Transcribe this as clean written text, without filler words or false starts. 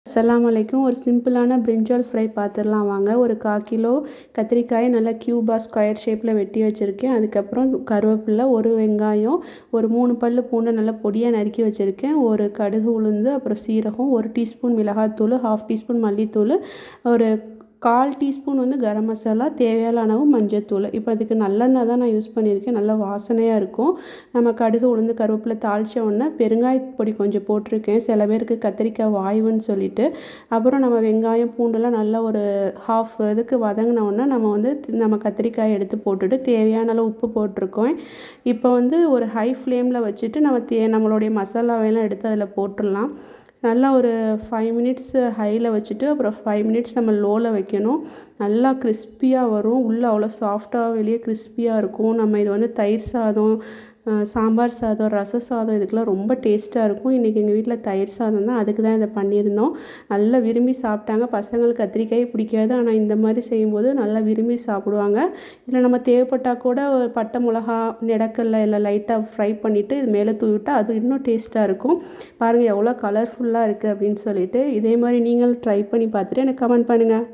அஸ்ஸலாமு அலைக்கும். ஒரு சிம்பிளான பிரிஞ்சால் ஃப்ரை பார்த்துடலாம் வாங்க. ஒரு 1/4 கிலோ கத்திரிக்காயை நல்லா க்யூபாக ஸ்கொயர் ஷேப்பில் வெட்டி வச்சுருக்கேன். அதுக்கப்புறம் கருவேப்பிலை, ஒரு வெங்காயம், ஒரு 3 பல் பூண்டை நல்லா பொடியாக நறுக்கி வச்சுருக்கேன். ஒரு கடுகு உளுந்து, அப்புறம் சீரகம், 1 டீஸ்பூன் மிளகாத்தூள், 1/2 டீஸ்பூன் மல்லித்தூள், ஒரு 1/4 டீஸ்பூன் கரம் மசாலா, தேவையான அளவு மஞ்சத்தூள். இப்போ அதுக்கு நல்லெண்ணெய் தான் நான் யூஸ் பண்ணியிருக்கேன். நல்லா வாசனையாக இருக்கும். நம்ம கடுகு உளுந்து கருவேப்பிலை தாளித்த உடனே பெருங்காய பொடி கொஞ்சம் போட்டிருக்கேன். சில பேருக்கு கத்திரிக்காய் வாய்வுன்னு சொல்லிட்டு. அப்புறம் நம்ம வெங்காயம் பூண்டெல்லாம் நல்லா ஒரு 1/2 இதுக்கு வதங்கின உடனே நம்ம கத்திரிக்காயை எடுத்து போட்டுட்டு தேவையான அளவு உப்பு போட்டிருக்கோம். இப்போ ஒரு ஹை ஃப்ளேமில் வச்சுட்டு நம்மளுடைய மசாலாவையெல்லாம் எடுத்து அதில் போட்டுடலாம். நல்லா ஒரு 5 மினிட்ஸ் ஹையில் வச்சுட்டு அப்புறம் 5 மினிட்ஸ் நம்ம லோவில் வைக்கணும். நல்லா கிறிஸ்பியாக வரும். உள்ளே அவ்வளோ சாஃப்டாக, வெளியே கிறிஸ்பியாக இருக்கும். நம்ம இது தயிர் சாதம், சாம்பார் சாதம், ரச சாதம் இதுக்கெலாம் ரொம்ப டேஸ்ட்டாக இருக்கும். இன்றைக்கி எங்கள் வீட்டில் தயிர் சாதம் தான், அதுக்கு தான் இதை பண்ணியிருந்தோம். நல்லா விரும்பி சாப்பிட்டாங்க. பசங்களுக்கு கத்திரிக்காய் பிடிக்காது, ஆனால் இந்த மாதிரி செய்யும்போது நல்லா விரும்பி சாப்பிடுவாங்க. இதில் நம்ம தேவைப்பட்டால் கூட ஒரு பட்டை மிளகா, நெடக்கல்ல எல்லாம் லைட்டாக ஃப்ரை பண்ணிவிட்டு இது மேலே தூவிட்டால் அது இன்னும் டேஸ்ட்டாக இருக்கும். பாருங்கள் எவ்வளோ கலர்ஃபுல்லாக இருக்குது அப்படின்னு சொல்லிட்டு. இதே மாதிரி நீங்களும் ட்ரை பண்ணி பார்த்துட்டு எனக்கு கமெண்ட் பண்ணுங்கள்.